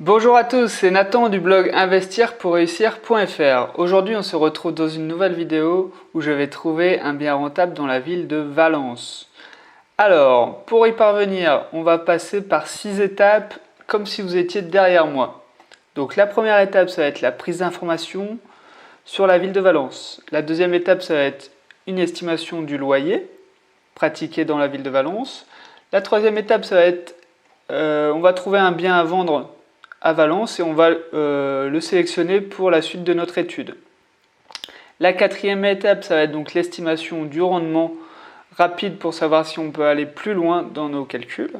Bonjour à tous, c'est Nathan du blog investirpourreussir.fr. Aujourd'hui, on se retrouve dans une nouvelle vidéo où je vais trouver un bien rentable dans la ville de Valence. Alors, pour y parvenir, on va passer par 6 étapes comme si vous étiez derrière moi. Donc la première étape, ça va être la prise d'information sur la ville de Valence. La deuxième étape, ça va être une estimation du loyer pratiqué dans la ville de Valence. La troisième étape, ça va être on va trouver un bien à vendre à Valence et on va le sélectionner pour la suite de notre étude. La quatrième étape, ça va être donc l'estimation du rendement rapide pour savoir si on peut aller plus loin dans nos calculs.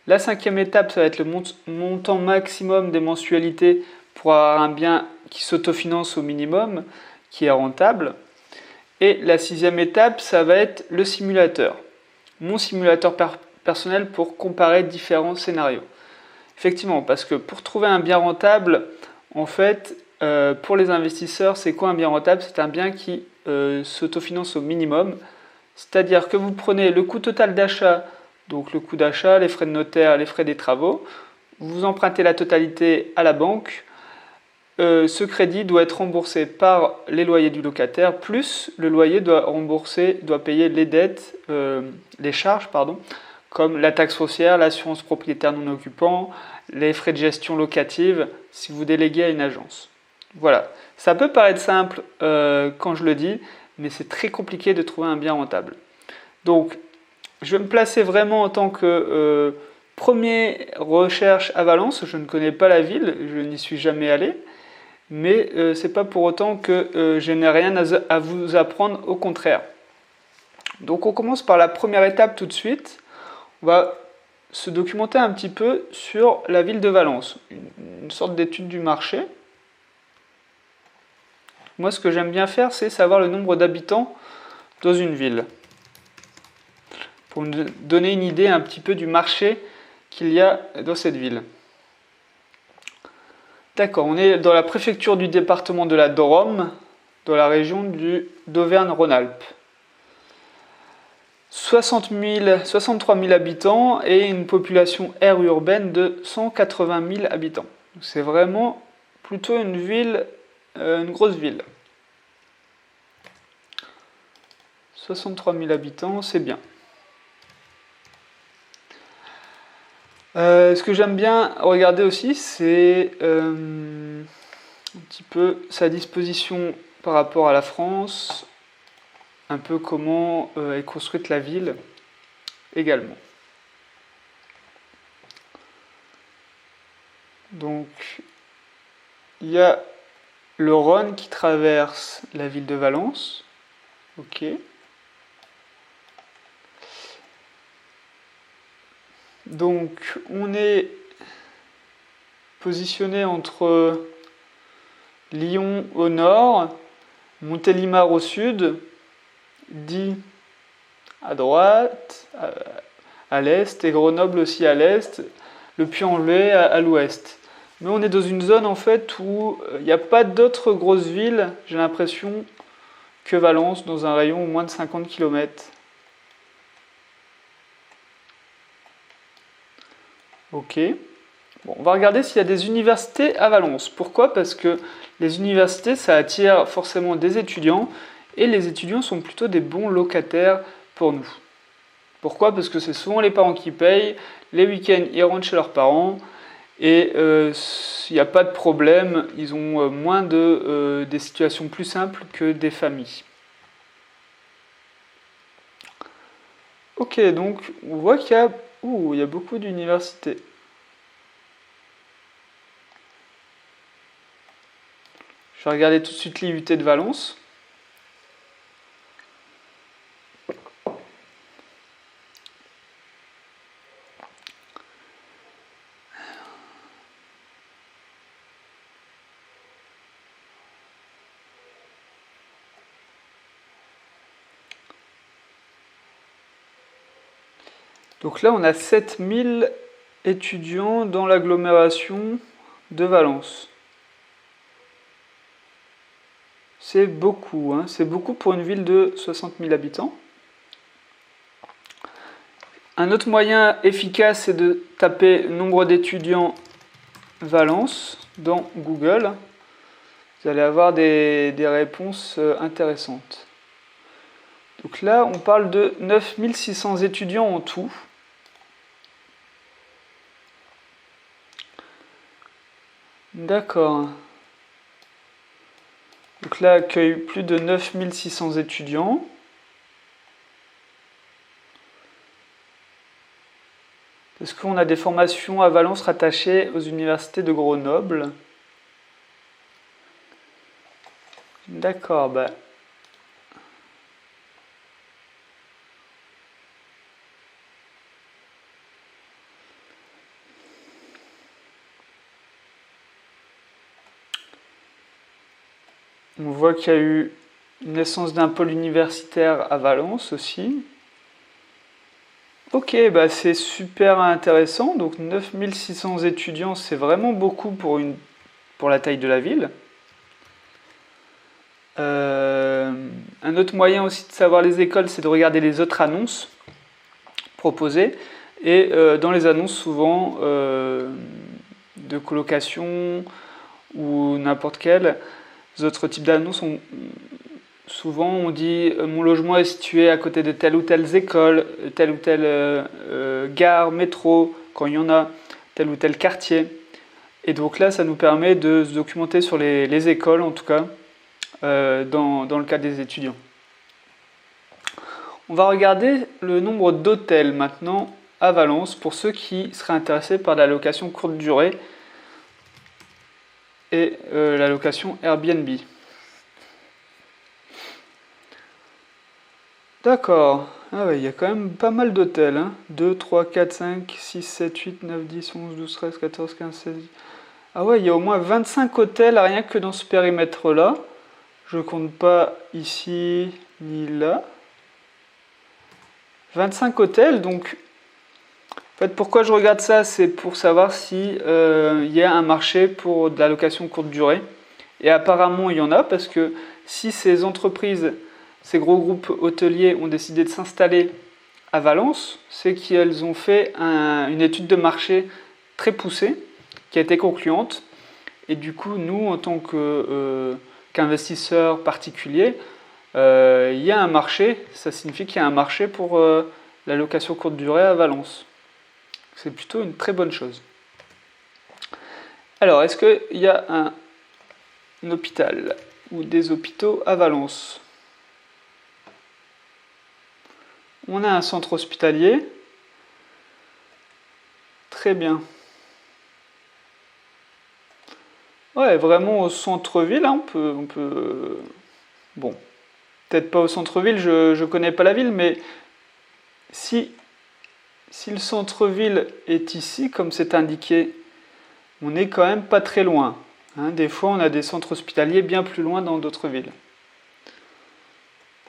La cinquième étape, ça va être le montant maximum des mensualités pour avoir un bien qui s'autofinance au minimum, qui est rentable. Et la sixième étape, ça va être le simulateur. Mon simulateur personnel pour comparer différents scénarios. Effectivement, parce que pour trouver un bien rentable, en fait, pour les investisseurs, c'est quoi un bien rentable? C'est un bien qui s'autofinance au minimum. C'est-à-dire que vous prenez le coût total d'achat, donc le coût d'achat, les frais de notaire, les frais des travaux, vous empruntez la totalité à la banque. Ce crédit doit être remboursé par les loyers du locataire, plus le loyer doit payer les dettes, les charges, comme la taxe foncière, l'assurance propriétaire non occupant, les frais de gestion locative si vous déléguez à une agence. Voilà, ça peut paraître simple quand je le dis, mais c'est très compliqué de trouver un bien rentable. Donc, je vais me placer vraiment en tant que premier recherche à Valence. Je ne connais pas la ville, je n'y suis jamais allé, mais c'est pas pour autant que je n'ai rien à vous apprendre, au contraire. Donc, on commence par la première étape tout de suite. On va se documenter un petit peu sur la ville de Valence, une sorte d'étude du marché. Moi, ce que j'aime bien faire, c'est savoir le nombre d'habitants dans une ville, pour me donner une idée un petit peu du marché qu'il y a dans cette ville. D'accord, on est dans la préfecture du département de la Drôme, dans la région d'Auvergne-Rhône-Alpes. 63 000 habitants et une population aire urbaine de 180 000 habitants. C'est vraiment plutôt une ville, une grosse ville. 63 000 habitants, c'est bien. Ce que j'aime bien regarder aussi, c'est un petit peu sa disposition par rapport à la France, un peu comment est construite la ville également. Donc, il y a le Rhône qui traverse la ville de Valence. Ok. Donc, on est positionné entre Lyon au nord, Montélimar au sud, Die à droite, à l'est, et Grenoble aussi à l'est, le Puy-en-Velay à l'ouest. Mais on est dans une zone en fait où il n'y a pas d'autres grosses villes, j'ai l'impression, que Valence, dans un rayon au moins de 50 km. Ok. Bon, on va regarder s'il y a des universités à Valence. Pourquoi? Parce que les universités, ça attire forcément des étudiants, et les étudiants sont plutôt des bons locataires pour nous. Pourquoi? Parce que c'est souvent les parents qui payent, les week-ends ils rentrent chez leurs parents, et il n'y a pas de problème, ils ont moins des situations plus simples que des familles. Ok, donc on voit qu'il y a beaucoup d'universités. Je vais regarder tout de suite l'IUT de Valence. Donc là, on a 7000 étudiants dans l'agglomération de Valence. C'est beaucoup, hein. C'est beaucoup pour une ville de 60 000 habitants. Un autre moyen efficace, c'est de taper nombre d'étudiants Valence dans Google. Vous allez avoir des réponses intéressantes. Donc là, on parle de 9600 étudiants en tout. D'accord. Donc là, accueille plus de 9600 étudiants. Est-ce qu'on a des formations à Valence rattachées aux universités de Grenoble? D'accord, bah. On voit qu'il y a eu une naissance d'un pôle universitaire à Valence aussi. Ok, bah c'est super intéressant. Donc 9600 étudiants, c'est vraiment beaucoup pour la taille de la ville. Un autre moyen aussi de savoir les écoles, c'est de regarder les autres annonces proposées. Et dans les annonces, souvent, de colocation ou n'importe quel autres types d'annonces, souvent on dit mon logement est situé à côté de telle ou telle école, telle ou telle gare, métro, quand il y en a, tel ou tel quartier. Et donc là, ça nous permet de se documenter sur les écoles, en tout cas, dans le cas des étudiants. On va regarder le nombre d'hôtels maintenant à Valence pour ceux qui seraient intéressés par la location courte durée et la location Airbnb. D'accord. Ah ouais, il y a quand même pas mal d'hôtels. Hein. 2, 3, 4, 5, 6, 7, 8, 9, 10, 11, 12, 13, 14, 15, 16. Ah ouais, il y a au moins 25 hôtels rien que dans ce périmètre-là. Je compte pas ici ni là. 25 hôtels, donc en fait, pourquoi je regarde ça, c'est pour savoir si y a un marché pour de la location courte durée. Et apparemment, il y en a, parce que si ces entreprises, ces gros groupes hôteliers ont décidé de s'installer à Valence, c'est qu'elles ont fait une étude de marché très poussée, qui a été concluante. Et du coup, nous, en tant qu'investisseurs particuliers, il y a un marché, ça signifie qu'il y a un marché pour la location courte durée à Valence. C'est plutôt une très bonne chose. Alors, est-ce qu'il y a un hôpital ou des hôpitaux à Valence? On a un centre hospitalier. Très bien. Ouais, vraiment au centre-ville, hein, on peut... Bon, peut-être pas au centre-ville, je connais pas la ville, mais si le centre-ville est ici, comme c'est indiqué, on n'est quand même pas très loin. Hein, des fois, on a des centres hospitaliers bien plus loin dans d'autres villes.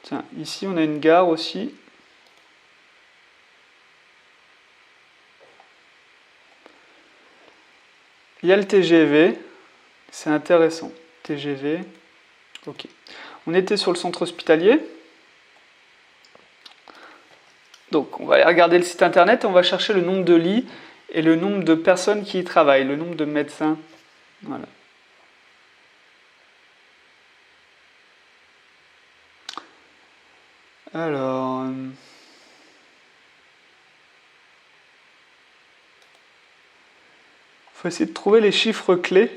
Tiens, ici, on a une gare aussi. Il y a le TGV, c'est intéressant. TGV, ok. On était sur le centre hospitalier. Donc, on va aller regarder le site internet et on va chercher le nombre de lits et le nombre de personnes qui y travaillent, le nombre de médecins. Voilà. Alors, faut essayer de trouver les chiffres clés.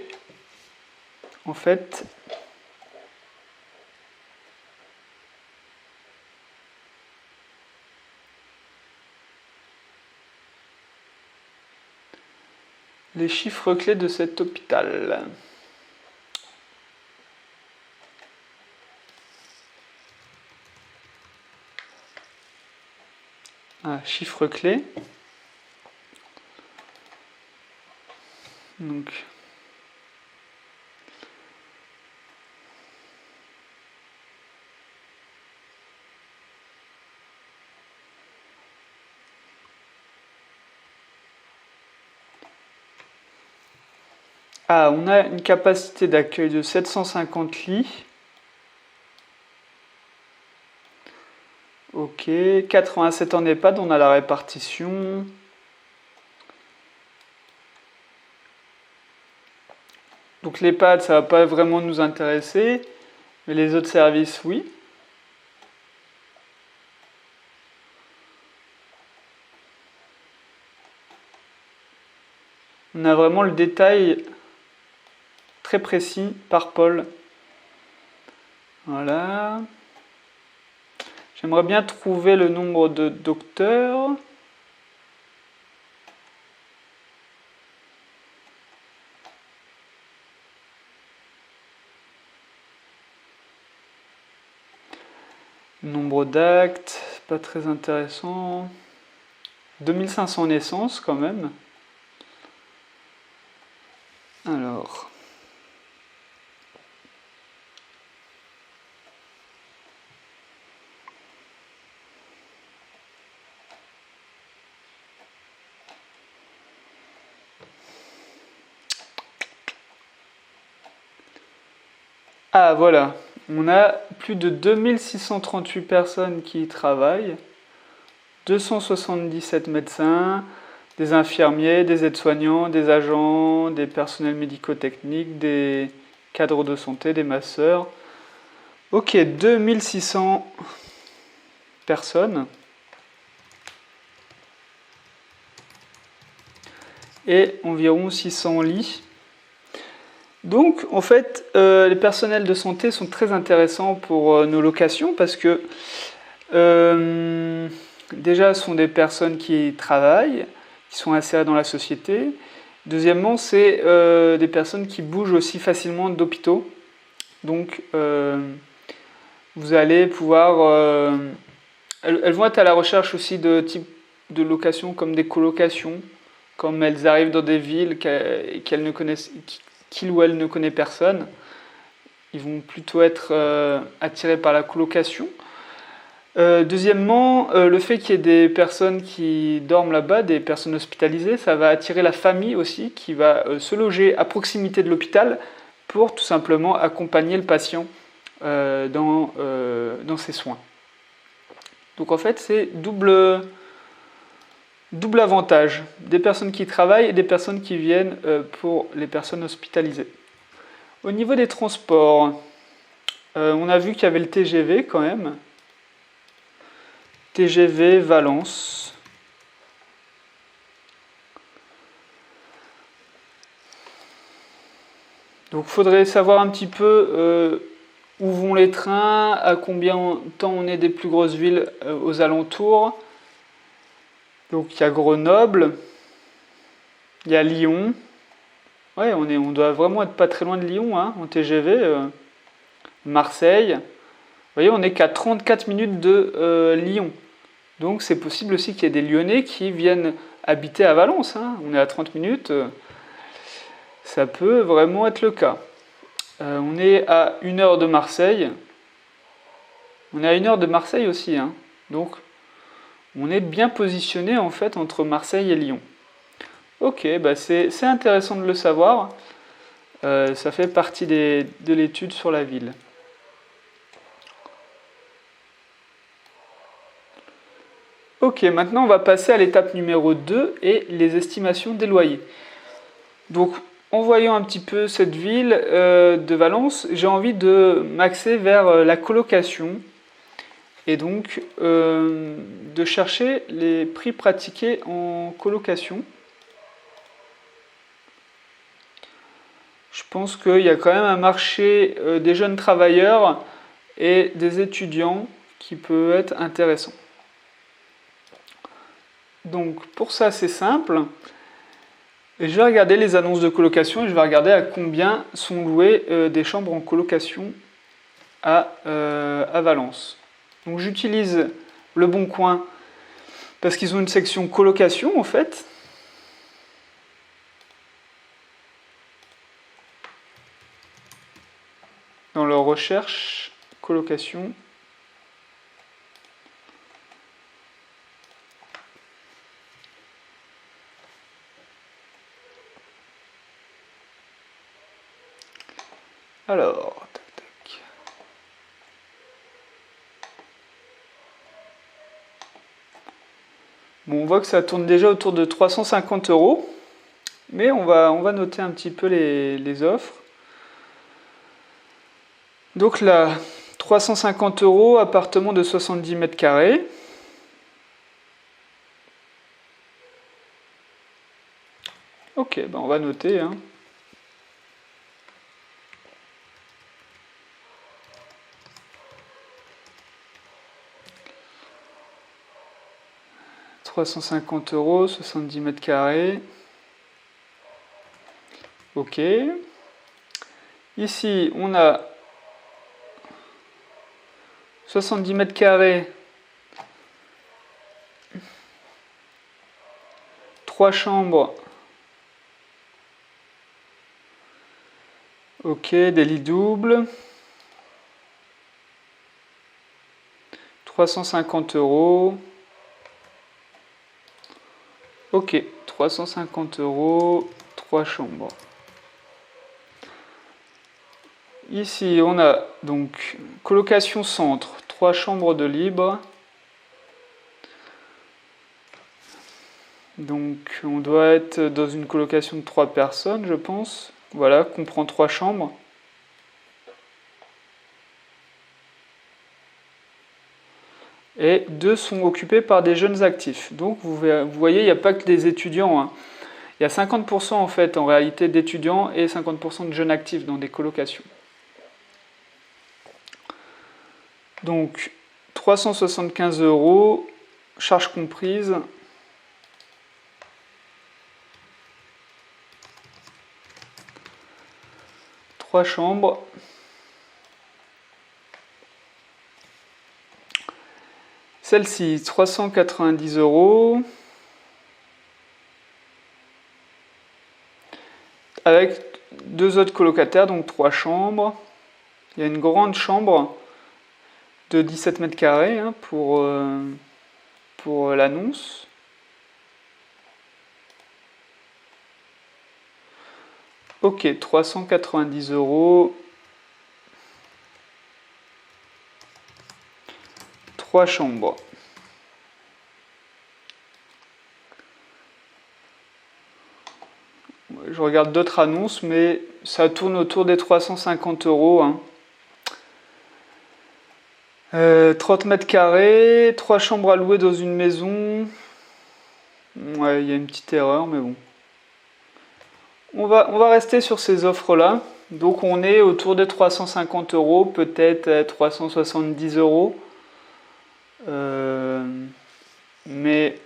En fait, les chiffres clés de cet hôpital. Ah, chiffres clés. Donc, ah, on a une capacité d'accueil de 750 lits. Ok, 87 en EHPAD, on a la répartition. Donc l'EHPAD, ça ne va pas vraiment nous intéresser, mais les autres services, oui. On a vraiment le détail très précis par pôle. Voilà. J'aimerais bien trouver le nombre de docteurs. Nombre d'actes, pas très intéressant. 2500 naissances quand même. Alors. Ah voilà, on a plus de 2638 personnes qui y travaillent, 277 médecins, des infirmiers, des aides-soignants, des agents, des personnels médico-techniques, des cadres de santé, des masseurs. Ok, 2600 personnes. Et environ 600 lits. Donc, en fait, les personnels de santé sont très intéressants pour nos locations parce que déjà, ce sont des personnes qui travaillent, qui sont insérées dans la société. Deuxièmement, c'est des personnes qui bougent aussi facilement d'hôpitaux. Donc, vous allez pouvoir... elles vont être à la recherche aussi de types de locations comme des colocations, comme elles arrivent dans des villes qu'elles ne connaissent, qu'il ou elle ne connaît personne. Ils vont plutôt être attirés par la colocation. Deuxièmement, le fait qu'il y ait des personnes qui dorment là-bas, des personnes hospitalisées, ça va attirer la famille aussi qui va se loger à proximité de l'hôpital pour tout simplement accompagner le patient dans ses soins. Donc en fait, c'est double avantage, des personnes qui travaillent et des personnes qui viennent pour les personnes hospitalisées. Au niveau des transports, on a vu qu'il y avait le TGV quand même. TGV Valence. Donc il faudrait savoir un petit peu où vont les trains, à combien de temps on est des plus grosses villes aux alentours. Donc il y a Grenoble, il y a Lyon. Ouais, on doit vraiment être pas très loin de Lyon hein, en TGV. Marseille. Vous voyez, on n'est qu'à 34 minutes de Lyon. Donc c'est possible aussi qu'il y ait des Lyonnais qui viennent habiter à Valence. Hein. On est à 30 minutes. Ça peut vraiment être le cas. On est à 1 heure de Marseille. On est à 1 heure de Marseille aussi. Hein. Donc on est bien positionné en fait entre Marseille et Lyon. Ok, bah c'est intéressant de le savoir. Ça fait partie de l'étude sur la ville. Ok, maintenant on va passer à l'étape numéro 2 et les estimations des loyers. Donc en voyant un petit peu cette ville de Valence, j'ai envie de m'axer vers la colocation et donc de chercher les prix pratiqués en colocation. Je pense qu'il y a quand même un marché des jeunes travailleurs et des étudiants qui peut être intéressant. Donc pour ça c'est simple. Et je vais regarder les annonces de colocation et je vais regarder à combien sont louées des chambres en colocation à Valence. Donc j'utilise Le Bon Coin parce qu'ils ont une section colocation en fait. Dans leur recherche colocation. Alors, tac, tac. Bon, on voit que ça tourne déjà autour de 350 €, mais on va noter un petit peu les offres. Donc là, 350 €, appartement de 70 mètres carrés. Ok, ben on va noter, hein. « 350 €, 70 mètres carrés. Ok. Ici, on a 70 mètres carrés, 3 chambres. Ok, des lits doubles. 350 €. Ok, 350 €, 3 chambres. Ici, on a donc colocation centre, 3 chambres de libre. Donc, on doit être dans une colocation de 3 personnes, je pense. Voilà, comprend 3 chambres. Et 2 sont occupés par des jeunes actifs. Donc, vous voyez, il n'y a pas que des étudiants, hein. Il y a 50% en fait, en réalité, d'étudiants et 50% de jeunes actifs dans des colocations. Donc, 375 €, charges comprises. Trois chambres. Celle-ci, 390 €. Avec 2 autres colocataires, donc 3 chambres. Il y a une grande chambre de 17 mètres carrés, hein, pour l'annonce. Ok, 390 €. 3 chambres. Je regarde d'autres annonces, mais ça tourne autour des 350 €, hein. 30 mètres carrés, 3 chambres à louer dans une maison. Ouais, il y a une petite erreur, mais bon. On va rester sur ces offres-là. Donc on est autour des 350 €, peut-être 370 €. Mais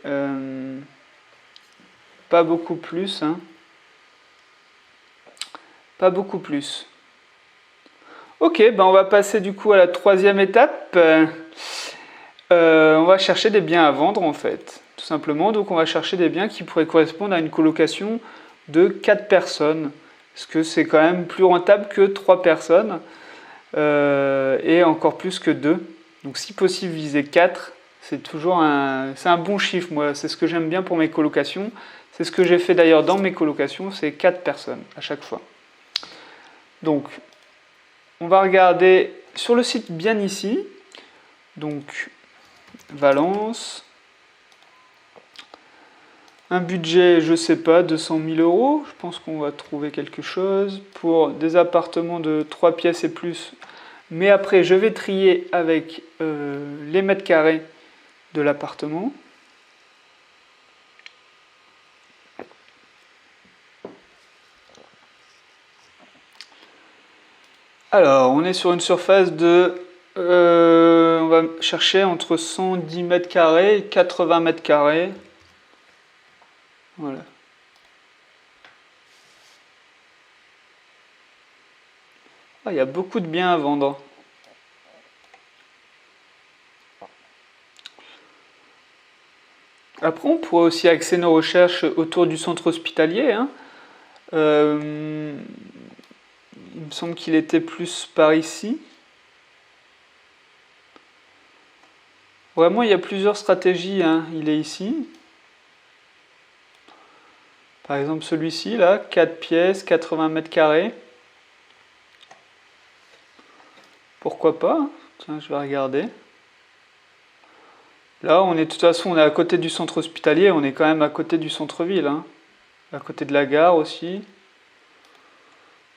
pas beaucoup plus, hein. Pas beaucoup plus. Ok, ben on va passer du coup à la troisième étape. On va chercher des biens à vendre en fait, tout simplement. Donc on va chercher des biens qui pourraient correspondre à une colocation de 4 personnes. Parce que c'est quand même plus rentable que 3 personnes. Et encore plus que 2. Donc si possible viser 4. C'est toujours un bon chiffre, moi. C'est ce que j'aime bien pour mes colocations. C'est ce que j'ai fait d'ailleurs dans mes colocations. C'est 4 personnes à chaque fois. Donc, on va regarder sur le site bien ici. Donc, Valence. Un budget, je sais pas, 200 000 €. Je pense qu'on va trouver quelque chose. Pour des appartements de 3 pièces et plus. Mais après, je vais trier avec les mètres carrés de l'appartement. Alors, on est sur une surface de... on va chercher entre 110 mètres carrés et 80 mètres carrés. Voilà. Ah, il y a beaucoup de biens à vendre. Après, on pourrait aussi axer nos recherches autour du centre hospitalier, hein. Il me semble qu'il était plus par ici. Vraiment, il y a plusieurs stratégies, hein. Il est ici. Par exemple, celui-ci, là, 4 pièces, 80 mètres carrés. Pourquoi pas? Tiens, je vais regarder. Là, on est de toute façon, on est à côté du centre hospitalier, on est quand même à côté du centre-ville, hein. À côté de la gare aussi.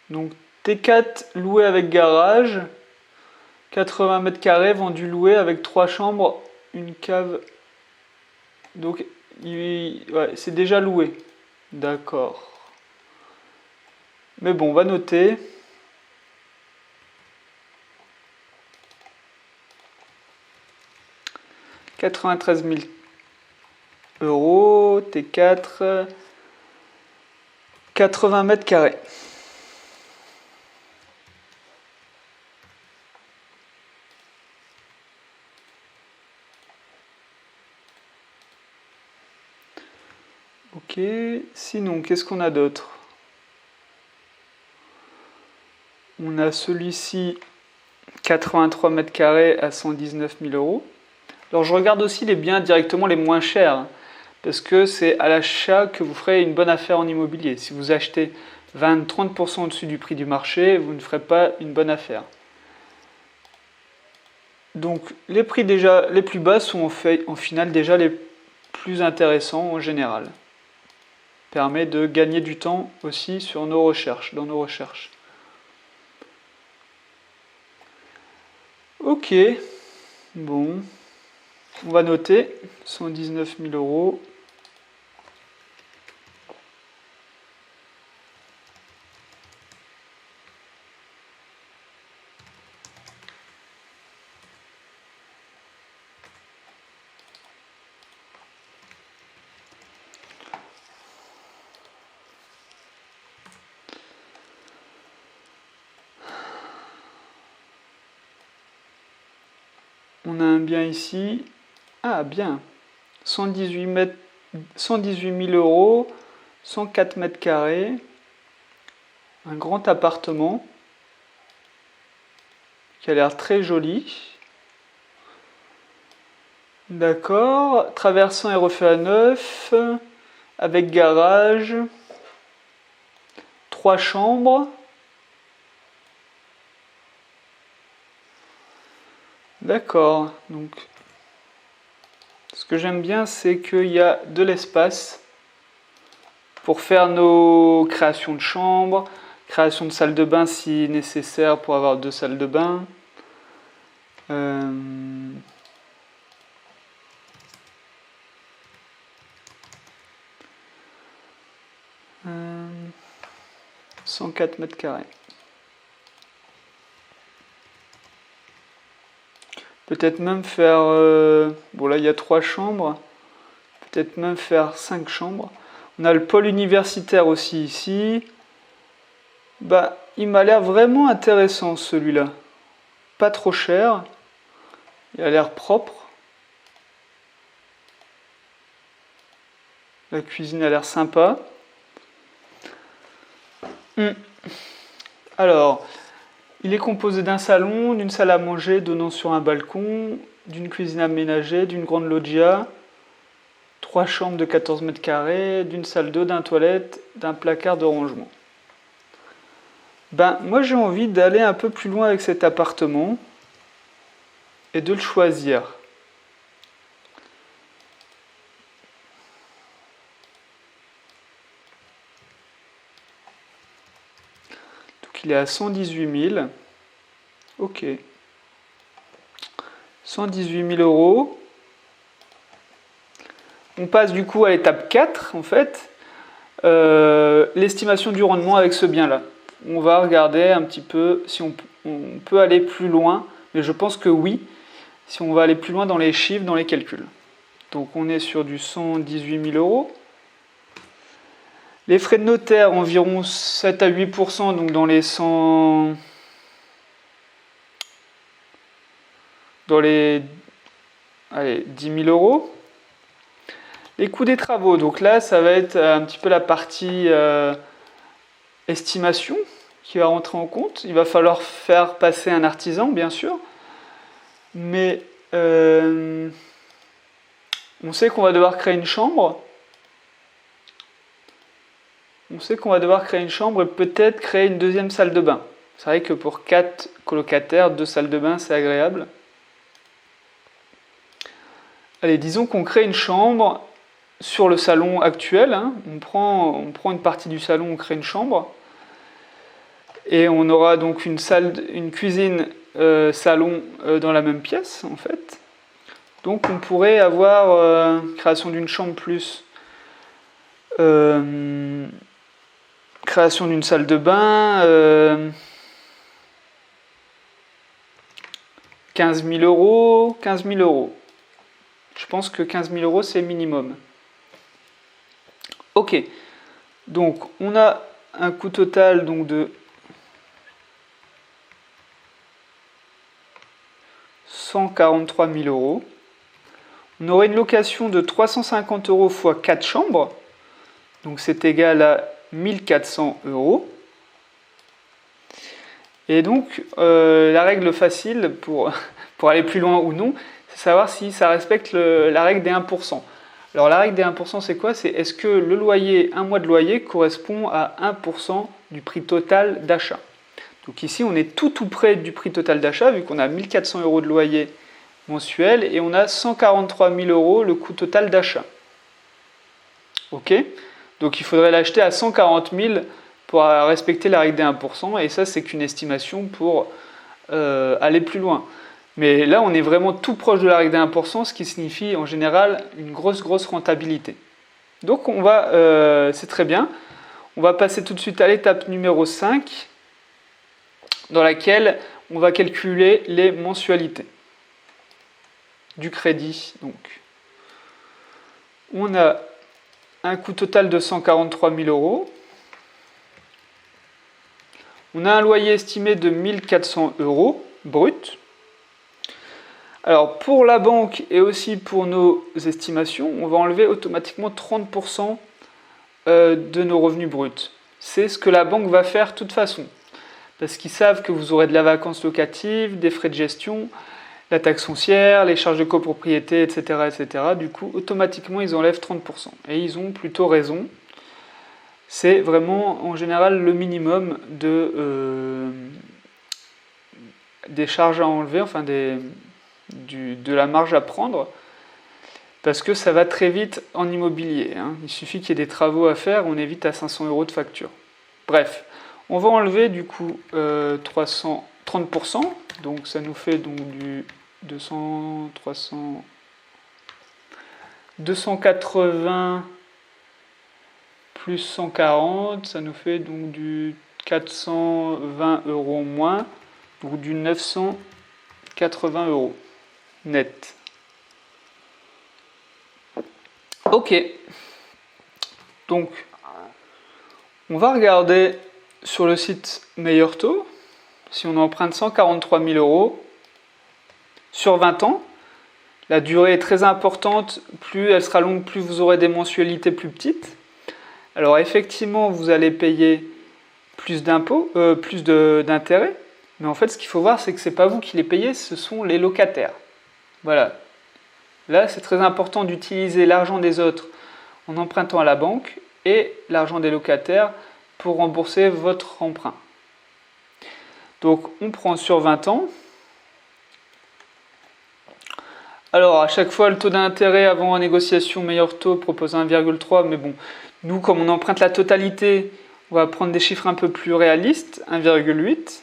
Donc T4 loué avec garage. 80 mètres carrés vendus loués avec 3 chambres, une cave. Donc, ouais, c'est déjà loué. D'accord. Mais bon, on va noter. « 93 000 euros, T4, 80 mètres carrés. » Ok, sinon, qu'est-ce qu'on a d'autre? On a celui-ci, 83 mètres carrés à 119 000 euros. Alors je regarde aussi les biens directement les moins chers, parce que c'est à l'achat que vous ferez une bonne affaire en immobilier. Si vous achetez 20-30% au-dessus du prix du marché, vous ne ferez pas une bonne affaire. Donc les prix déjà les plus bas sont en final déjà les plus intéressants en général. Permet de gagner du temps aussi sur nos recherches, dans nos recherches. Ok, bon, on va noter 119 000 euros. On a un bien ici. Ah, bien. 118 000 euros, 104 mètres carrés. Un grand appartement qui a l'air très joli. D'accord. Traversant est refait à neuf. Avec garage. 3 chambres. D'accord, donc ce que j'aime bien, c'est qu'il y a de l'espace pour faire nos créations de chambres, création de salle de bain si nécessaire pour avoir 2 salles de bain. 104 mètres carrés. Peut-être même faire... bon là il y a 3 chambres. Peut-être même faire 5 chambres. On a le pôle universitaire aussi ici. Bah, il m'a l'air vraiment intéressant celui-là. Pas trop cher. Il a l'air propre. La cuisine a l'air sympa. Alors, il est composé d'un salon, d'une salle à manger donnant sur un balcon, d'une cuisine aménagée, d'une grande loggia, 3 chambres de 14 mètres carrés, d'une salle d'eau, d'un toilette, d'un placard de rangement. Ben, moi j'ai envie d'aller un peu plus loin avec cet appartement et de le choisir. Donc il est à 118 000. Ok. 118 000 euros. On passe du coup à l'étape 4 en fait. L'estimation du rendement avec ce bien-là. On va regarder un petit peu si on peut aller plus loin, mais je pense que oui, si on va aller plus loin dans les chiffres, dans les calculs. Donc on est sur du 118 000 euros. Les frais de notaire, environ 7 à 8%, donc dans les 100... Dans les... Allez, 10 000 euros. Les coûts des travaux, donc là, ça va être un petit peu la partie estimation qui va rentrer en compte. Il va falloir faire passer un artisan, bien sûr. Mais on sait qu'on va devoir créer une chambre. On sait qu'on va devoir créer une chambre et peut-être créer une deuxième salle de bain. C'est vrai que pour 4 colocataires, 2 salles de bain, c'est agréable. Allez, disons qu'on crée une chambre sur le salon actuel. Hein. On prend une partie du salon, on crée une chambre. Et on aura donc une cuisine salons dans la même pièce, en fait. Donc on pourrait avoir création d'une chambre plus création d'une salle de bain, 15 000 euros, 15 000 euros. Je pense que 15 000 euros c'est minimum. Ok, donc on a un coût total donc, de 143 000 euros. On aurait une location de 350 euros x 4 chambres, donc c'est égal à 1400 euros. Et donc la règle facile pour aller plus loin ou non, c'est savoir si ça respecte la règle des 1%. Alors la règle des 1% c'est quoi? C'est est-ce que le loyer, un mois de loyer correspond à 1% du prix total d'achat. Donc ici on est tout près du prix total d'achat vu qu'on a 1400 euros de loyer mensuel et on a 143 000 euros le coût total d'achat. Ok? Donc il faudrait l'acheter à 140 000 pour respecter la règle des 1% et ça c'est qu'une estimation pour aller plus loin. Mais là on est vraiment tout proche de la règle des 1%, ce qui signifie en général une grosse rentabilité. Donc on va, c'est très bien, on va passer tout de suite à l'étape numéro 5 dans laquelle on va calculer les mensualités du crédit. Donc, on a un coût total de 143 000 euros. On a un loyer estimé de 1400 euros brut. Alors, pour la banque et aussi pour nos estimations, on va enlever automatiquement 30% de nos revenus bruts. C'est ce que la banque va faire de toute façon. Parce qu'ils savent que vous aurez de la vacance locative, des frais de gestion, la taxe foncière, les charges de copropriété, etc., etc. Du coup, automatiquement, ils enlèvent 30%. Et ils ont plutôt raison. C'est vraiment, en général, le minimum des charges à enlever, enfin de la marge à prendre, parce que ça va très vite en immobilier. Hein. Il suffit qu'il y ait des travaux à faire, on évite à 500 euros de facture. Bref, on va enlever du coup 30%, donc ça nous fait donc du 280 plus 140, ça nous fait donc du 420 euros moins, donc du 980 euros net. Ok, donc on va regarder sur le site Meilleur Taux, si on emprunte 143 000 euros sur 20 ans, la durée est très importante, plus elle sera longue, plus vous aurez des mensualités plus petites. Alors effectivement, vous allez payer plus d'impôts, plus d'intérêts, mais en fait ce qu'il faut voir, c'est que ce n'est pas vous qui les payez, ce sont les locataires. Voilà. Là, c'est très important d'utiliser l'argent des autres en empruntant à la banque et l'argent des locataires pour rembourser votre emprunt. Donc on prend sur 20 ans. Alors à chaque fois le taux d'intérêt avant négociation Meilleur Taux propose 1,3, mais bon, nous comme on emprunte la totalité, on va prendre des chiffres un peu plus réalistes, 1,8.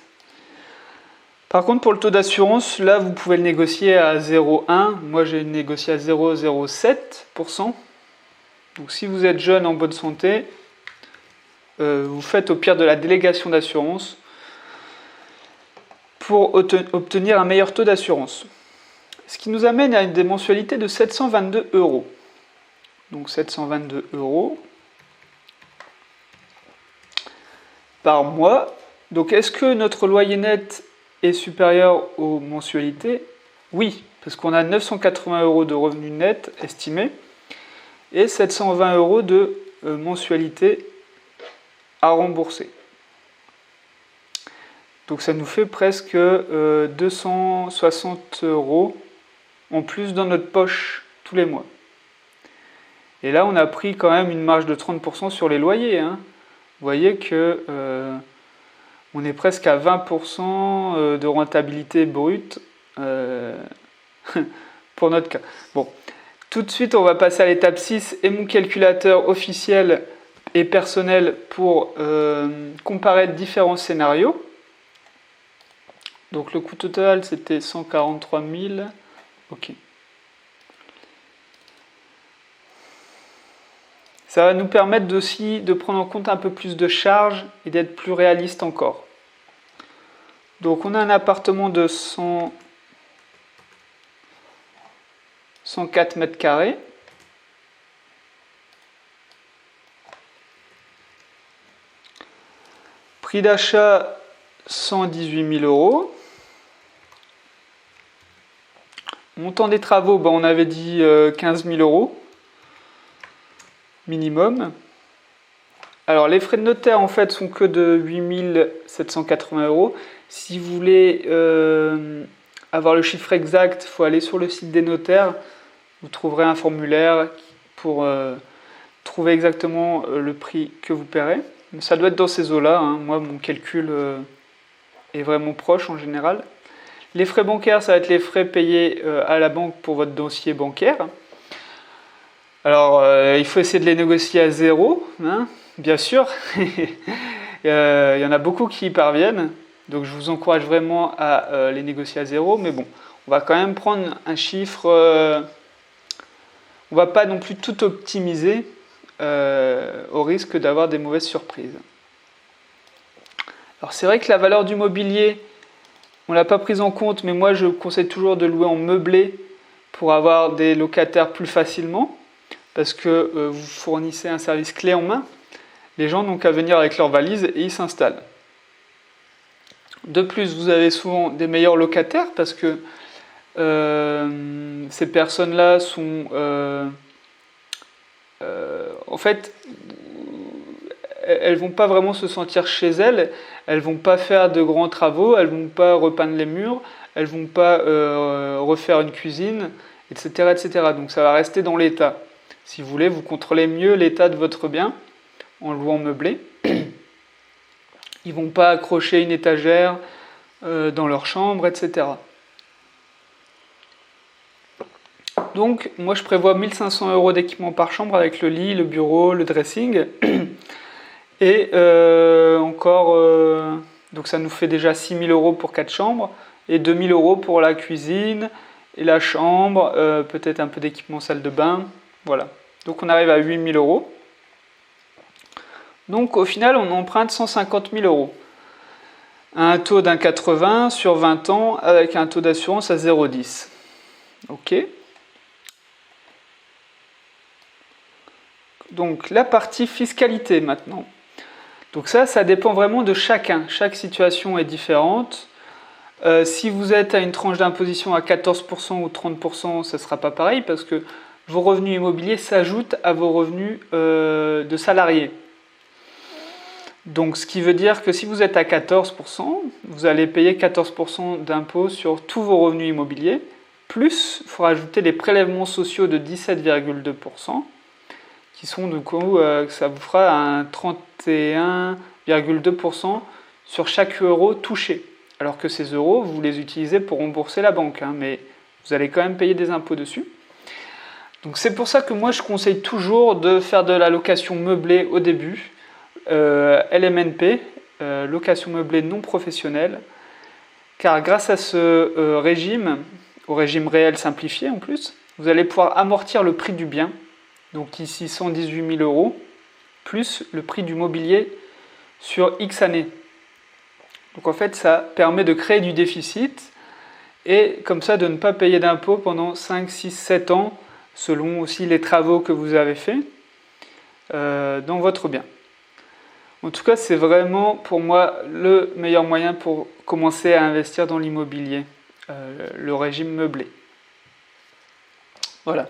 Par contre pour le taux d'assurance, là vous pouvez le négocier à 0,1, moi j'ai négocié à 0,07%. Donc si vous êtes jeune en bonne santé, vous faites au pire de la délégation d'assurance pour obtenir un meilleur taux d'assurance. Ce qui nous amène à des mensualités de 722 euros. Donc 722 euros par mois. Donc est-ce que notre loyer net est supérieur aux mensualités? Oui, parce qu'on a 980 euros de revenus nets estimés et 720 euros de mensualité à rembourser. Donc ça nous fait presque 260 euros en plus dans notre poche tous les mois. Et là, on a pris quand même une marge de 30% sur les loyers. Hein. Vous voyez que on est presque à 20% de rentabilité brute pour notre cas. Bon, tout de suite, on va passer à l'étape 6 et mon calculateur officiel et personnel pour comparer différents scénarios. Donc le coût total c'était 143 000. Ok. Ça va nous permettre aussi de prendre en compte un peu plus de charges et d'être plus réaliste encore. Donc on a un appartement de 104 mètres carrés. Prix d'achat 118 000 euros. Montant des travaux, on avait dit 15 000 euros minimum. Alors les frais de notaire en fait sont que de 8 780 euros. Si vous voulez avoir le chiffre exact, il faut aller sur le site des notaires. Vous trouverez un formulaire pour trouver exactement le prix que vous paierez. Ça doit être dans ces eaux-là, hein. Moi mon calcul est vraiment proche en général. Les frais bancaires, ça va être les frais payés à la banque pour votre dossier bancaire. Alors, il faut essayer de les négocier à zéro, hein, bien sûr. Il y en a beaucoup qui y parviennent, donc je vous encourage vraiment à les négocier à zéro. Mais bon, on va quand même prendre un chiffre. On ne va pas non plus tout optimiser au risque d'avoir des mauvaises surprises. Alors, c'est vrai que la valeur du mobilier, on ne l'a pas prise en compte, mais moi je conseille toujours de louer en meublé pour avoir des locataires plus facilement, parce que vous fournissez un service clé en main. Les gens n'ont qu'à venir avec leurs valises et ils s'installent. De plus, vous avez souvent des meilleurs locataires parce que ces personnes-là sont... en fait, elles ne vont pas vraiment se sentir chez elles, elles ne vont pas faire de grands travaux, elles ne vont pas repeindre les murs, elles ne vont pas refaire une cuisine, etc., etc. Donc ça va rester dans l'état. Si vous voulez, vous contrôlez mieux l'état de votre bien en louant meublé. Ils ne vont pas accrocher une étagère dans leur chambre, etc. Donc, moi je prévois 1 500 euros d'équipement par chambre avec le lit, le bureau, le dressing. Et donc ça nous fait déjà 6 000 euros pour 4 chambres et 2 000 euros pour la cuisine et la chambre, peut-être un peu d'équipement salle de bain. Voilà. Donc on arrive à 8 000 euros. Donc au final, on emprunte 150 000 euros. Un taux d'un 80 sur 20 ans avec un taux d'assurance à 0,10. Ok. Donc la partie fiscalité maintenant. Donc ça dépend vraiment de chacun. Chaque situation est différente. Si vous êtes à une tranche d'imposition à 14% ou 30%, ça ne sera pas pareil parce que vos revenus immobiliers s'ajoutent à vos revenus de salariés. Donc ce qui veut dire que si vous êtes à 14%, vous allez payer 14% d'impôt sur tous vos revenus immobiliers. Plus, il faut rajouter les prélèvements sociaux de 17,2%. Qui sont du coup, ça vous fera un 31,2% sur chaque euro touché. Alors que ces euros, vous les utilisez pour rembourser la banque, hein, mais vous allez quand même payer des impôts dessus. Donc c'est pour ça que moi je conseille toujours de faire de la location meublée au début, LMNP, location meublée non professionnelle, car grâce à ce régime, au régime réel simplifié en plus, vous allez pouvoir amortir le prix du bien. Donc ici 118 000 euros, plus le prix du mobilier sur X années. Donc en fait, ça permet de créer du déficit et comme ça de ne pas payer d'impôts pendant 5, 6, 7 ans, selon aussi les travaux que vous avez faits dans votre bien. En tout cas, c'est vraiment pour moi le meilleur moyen pour commencer à investir dans l'immobilier, le régime meublé. Voilà.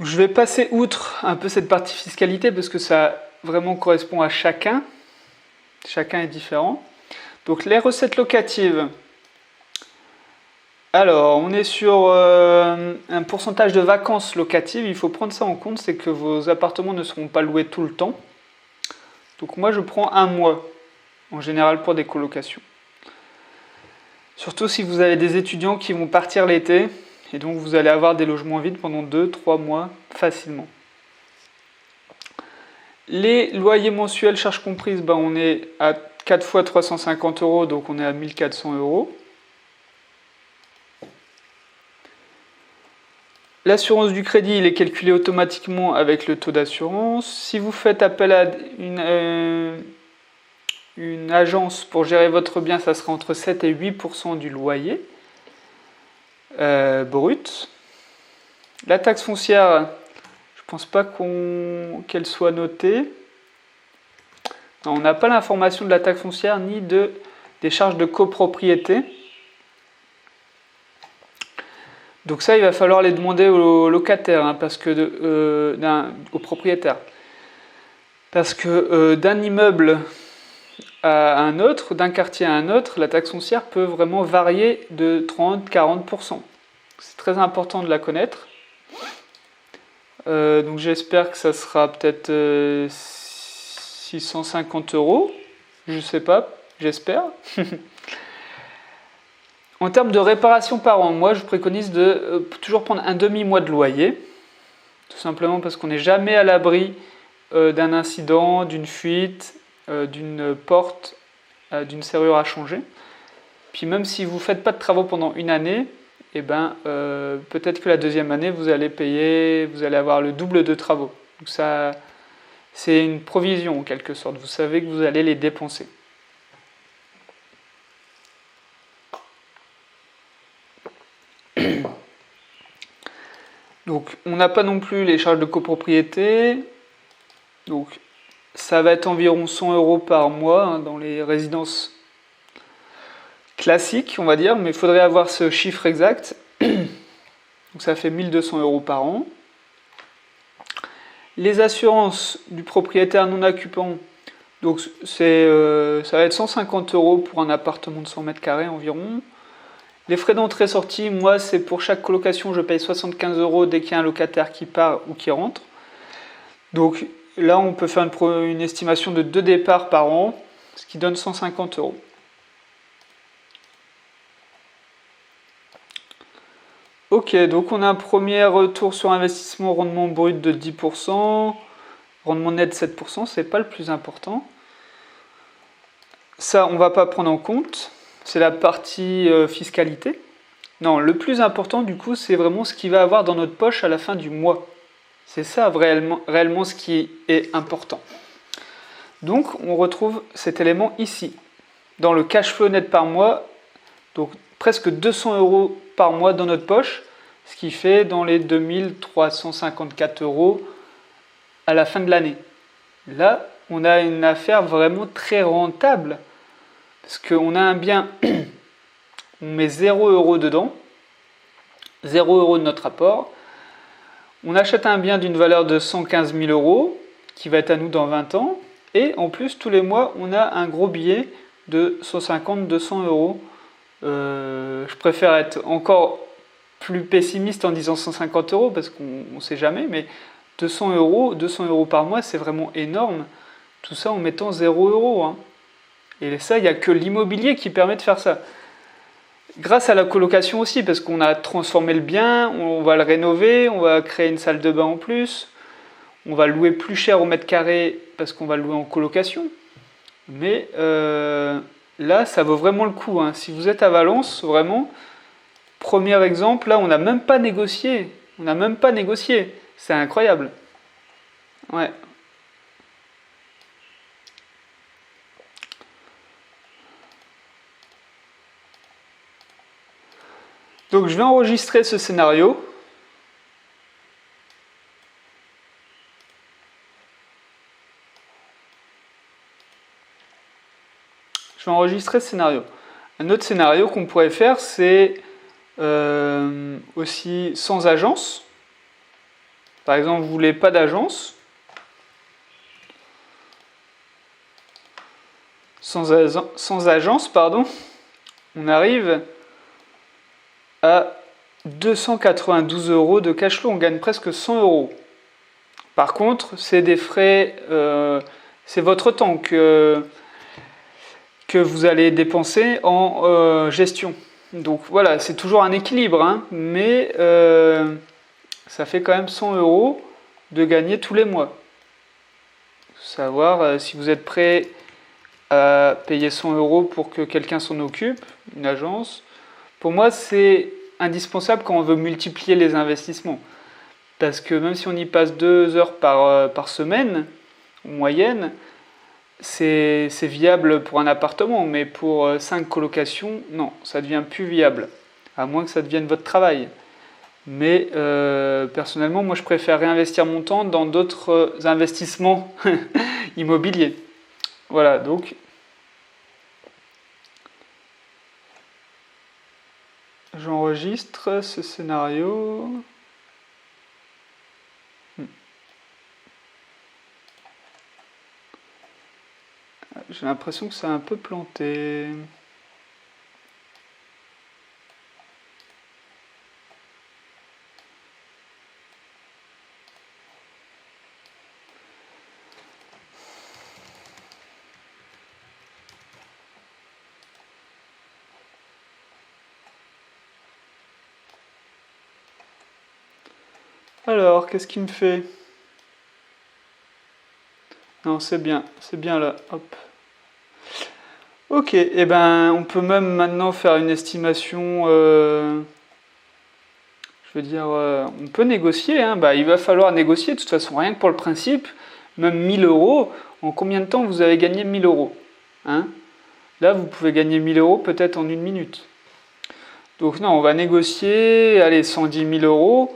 Je vais passer outre un peu cette partie fiscalité parce que ça vraiment correspond à chacun. Chacun est différent. Donc les recettes locatives. Alors, on est sur un pourcentage de vacances locatives. Il faut prendre ça en compte, c'est que vos appartements ne seront pas loués tout le temps. Donc moi, je prends un mois, en général, pour des colocations. Surtout si vous avez des étudiants qui vont partir l'été. Et donc vous allez avoir des logements vides pendant 2-3 mois facilement. Les loyers mensuels, charges comprises, on est à 4 fois 350 euros, donc on est à 1400 euros. L'assurance du crédit, il est calculé automatiquement avec le taux d'assurance. Si vous faites appel à une agence pour gérer votre bien, ça sera entre 7 et 8% du loyer brut. La taxe foncière, je pense pas qu'elle soit notée. Non, on n'a pas l'information de la taxe foncière ni des charges de copropriété. Donc ça, il va falloir les demander aux locataires, hein, aux propriétaires. Parce que d'un immeuble à un autre, d'un quartier à un autre, la taxe foncière peut vraiment varier de 30-40%. C'est très important de la connaître. Donc j'espère que ça sera peut-être 650 euros. Je sais pas, j'espère. En termes de réparation par an, moi je préconise de toujours prendre un demi-mois de loyer. Tout simplement parce qu'on n'est jamais à l'abri d'un incident, d'une fuite, d'une porte, d'une serrure à changer. Puis même si vous ne faites pas de travaux pendant une année, eh ben, peut-être que la deuxième année, vous allez avoir le double de travaux. Donc ça, c'est une provision en quelque sorte. Vous savez que vous allez les dépenser. Donc on n'a pas non plus les charges de copropriété. Donc ça va être environ 100 euros par mois hein, dans les résidences classiques, on va dire, mais il faudrait avoir ce chiffre exact. Donc ça fait 1200 euros par an. Les assurances du propriétaire non occupant, donc ça va être 150 euros pour un appartement de 100 mètres carrés environ. Les frais d'entrée-sortie, moi, c'est pour chaque colocation, je paye 75 euros dès qu'il y a un locataire qui part ou qui rentre. Donc là, on peut faire une estimation de 2 départs par an, ce qui donne 150 euros. Ok, donc on a un premier retour sur investissement, rendement brut de 10%, rendement net 7%, c'est pas le plus important. Ça, on va pas prendre en compte, c'est la partie fiscalité. Non, le plus important du coup, c'est vraiment ce qu'il va avoir dans notre poche à la fin du mois. C'est ça réellement ce qui est important. Donc, on retrouve cet élément ici. Dans le cash flow net par mois, donc presque 200 euros par mois dans notre poche, ce qui fait dans les 2354 euros à la fin de l'année. Là, on a une affaire vraiment très rentable, parce qu'on a un bien, on met 0 euros dedans, 0 euros de notre apport, on achète un bien d'une valeur de 115 000 euros, qui va être à nous dans 20 ans, et en plus, tous les mois, on a un gros billet de 150-200 euros. Je préfère être encore plus pessimiste en disant 150 euros, parce qu'on ne sait jamais, mais 200 euros par mois, c'est vraiment énorme. Tout ça en mettant 0 euros. Hein. Et ça, il n'y a que l'immobilier qui permet de faire ça. Grâce à la colocation aussi, parce qu'on a transformé le bien, on va le rénover, on va créer une salle de bain en plus, on va louer plus cher au mètre carré parce qu'on va le louer en colocation. Mais là, ça vaut vraiment le coup. Hein. Si vous êtes à Valence, vraiment, premier exemple, là, on n'a même pas négocié. On n'a même pas négocié. C'est incroyable. Ouais. Donc, je vais enregistrer ce scénario. Je vais enregistrer ce scénario. Un autre scénario qu'on pourrait faire, c'est aussi sans agence. Par exemple, vous ne voulez pas d'agence. Sans agence, pardon. On arrive à 292 euros de cash flow. On gagne presque 100 euros. Par contre, c'est des frais, c'est votre temps que vous allez dépenser en gestion. Donc voilà, c'est toujours un équilibre, hein, mais ça fait quand même 100 euros de gagner tous les mois. Savoir si vous êtes prêt à payer 100 € pour que quelqu'un s'en occupe, une agence. Pour moi, c'est indispensable quand on veut multiplier les investissements. Parce que même si on y passe 2 heures par semaine, en moyenne, c'est viable pour un appartement, mais pour 5 colocations, non, ça devient plus viable, à moins que ça devienne votre travail. Mais personnellement, moi je préfère réinvestir mon temps dans d'autres investissements immobiliers. Voilà, donc j'enregistre ce scénario. J'ai l'impression que ça a un peu planté. Alors, qu'est-ce qu'il me fait? Non, c'est bien là, hop. Ok, et ben on peut même maintenant faire une estimation, je veux dire, on peut négocier, hein. Bah, il va falloir négocier, de toute façon, rien que pour le principe, même 1000 €, en combien de temps vous avez gagné 1000 €, hein? Là, vous pouvez gagner 1000 € peut-être en une minute. Donc non, on va négocier, allez, 110 000 €.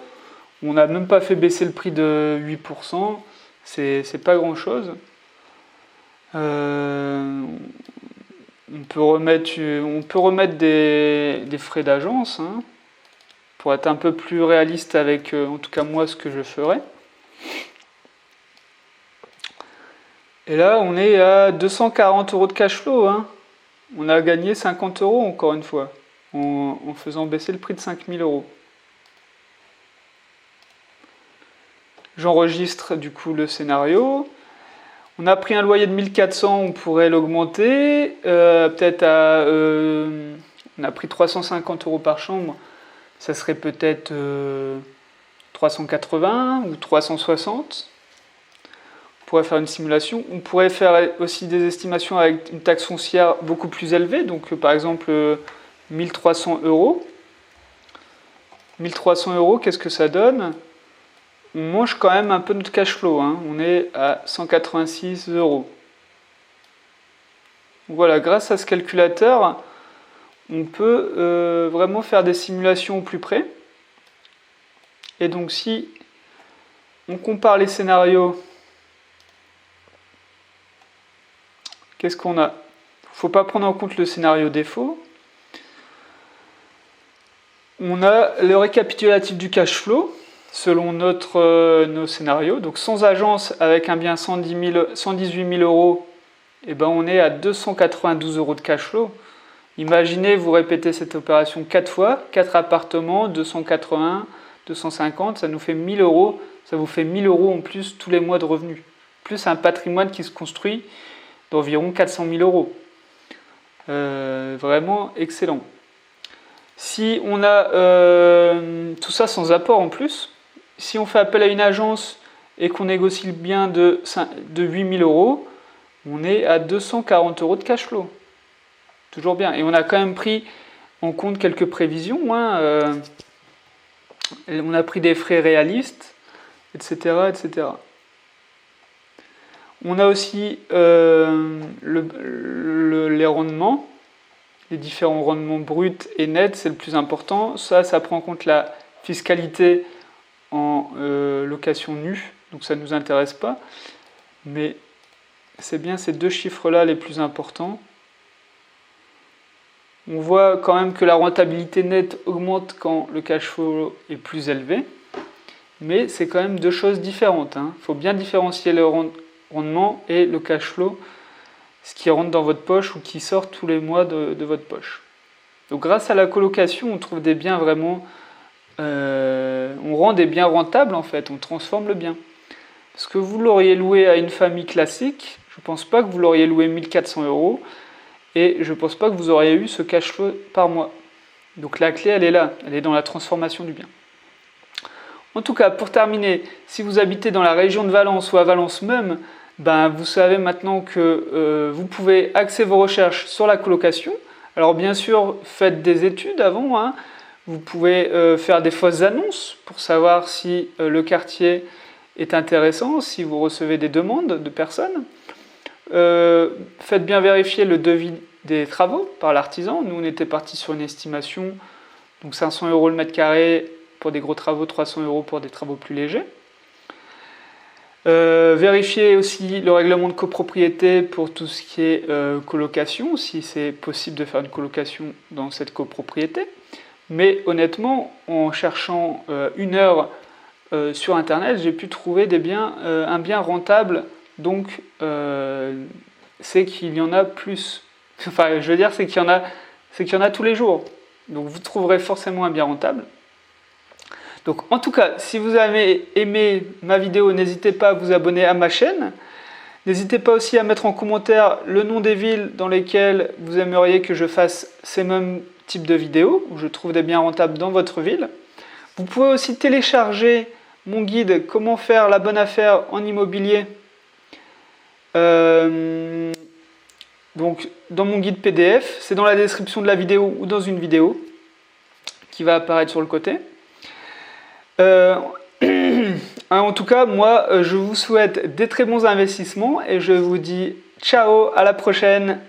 On n'a même pas fait baisser le prix de 8%, c'est pas grand-chose. On peut remettre des frais d'agence, hein, pour être un peu plus réaliste avec, en tout cas moi, ce que je ferais. Et là, on est à 240 € de cash flow, hein. On a gagné 50 € encore une fois, en faisant baisser le prix de 5000 €. J'enregistre du coup le scénario. On a pris un loyer de 1400, on pourrait l'augmenter. Peut-être à. On a pris 350 € par chambre, ça serait peut-être 380 ou 360. On pourrait faire une simulation. On pourrait faire aussi des estimations avec une taxe foncière beaucoup plus élevée, donc par exemple 1300 €. 1300 €, qu'est-ce que ça donne? On mange quand même un peu notre cash flow, hein. On est à 186 €. Voilà, grâce à ce calculateur, on peut vraiment faire des simulations au plus près. Et donc si on compare les scénarios, qu'est-ce qu'on a? Il ne faut pas prendre en compte le scénario défaut. On a le récapitulatif du cash flow selon nos scénarios. Donc sans agence, avec un bien 118 000 €, et ben on est à 292 € de cash flow. Imaginez, vous répétez cette opération 4 fois, 4 appartements, 280, 250, ça nous fait 1000 €. Ça vous fait 1000 € en plus tous les mois de revenus. Plus un patrimoine qui se construit d'environ 400 000 €. Vraiment excellent. Si on a tout ça sans apport en plus, si on fait appel à une agence et qu'on négocie le bien de 8000 €, on est à 240 € de cash flow. Toujours bien. Et on a quand même pris en compte quelques prévisions, hein, on a pris des frais réalistes, etc. etc. On a aussi les rendements, les différents rendements bruts et nets, c'est le plus important. Ça prend en compte la fiscalité en location nue, donc ça ne nous intéresse pas. Mais c'est bien ces deux chiffres-là les plus importants. On voit quand même que la rentabilité nette augmente quand le cash flow est plus élevé. Mais c'est quand même deux choses différentes, hein. Il faut bien différencier le rendement et le cash flow, ce qui rentre dans votre poche ou qui sort tous les mois de votre poche. Donc grâce à la colocation, on trouve des biens vraiment... on rend des biens rentables en fait, on transforme le bien. Parce que vous l'auriez loué à une famille classique, je ne pense pas que vous l'auriez loué 1400 € et je ne pense pas que vous auriez eu ce cash flow par mois. Donc la clé, elle est là, elle est dans la transformation du bien. En tout cas, pour terminer, si vous habitez dans la région de Valence ou à Valence même, ben, vous savez maintenant que vous pouvez axer vos recherches sur la colocation. Alors bien sûr, faites des études avant, hein. Vous pouvez faire des fausses annonces pour savoir si le quartier est intéressant, si vous recevez des demandes de personnes. Faites bien vérifier le devis des travaux par l'artisan. Nous, on était parti sur une estimation, donc 500 € le mètre carré pour des gros travaux, 300 € pour des travaux plus légers. Vérifiez aussi le règlement de copropriété pour tout ce qui est colocation, si c'est possible de faire une colocation dans cette copropriété. Mais honnêtement, en cherchant une heure sur internet, j'ai pu trouver un bien rentable, donc c'est qu'il y en a plus. Enfin, je veux dire, c'est qu'il y en a tous les jours. Donc vous trouverez forcément un bien rentable. Donc en tout cas, si vous avez aimé ma vidéo, n'hésitez pas à vous abonner à ma chaîne. N'hésitez pas aussi à mettre en commentaire le nom des villes dans lesquelles vous aimeriez que je fasse ces mêmes types de vidéos, où je trouve des biens rentables dans votre ville. Vous pouvez aussi télécharger mon guide « Comment faire la bonne affaire en immobilier ». Donc dans mon guide PDF, c'est dans la description de la vidéo ou dans une vidéo qui va apparaître sur le côté. En tout cas, moi, je vous souhaite des très bons investissements et je vous dis ciao, à la prochaine.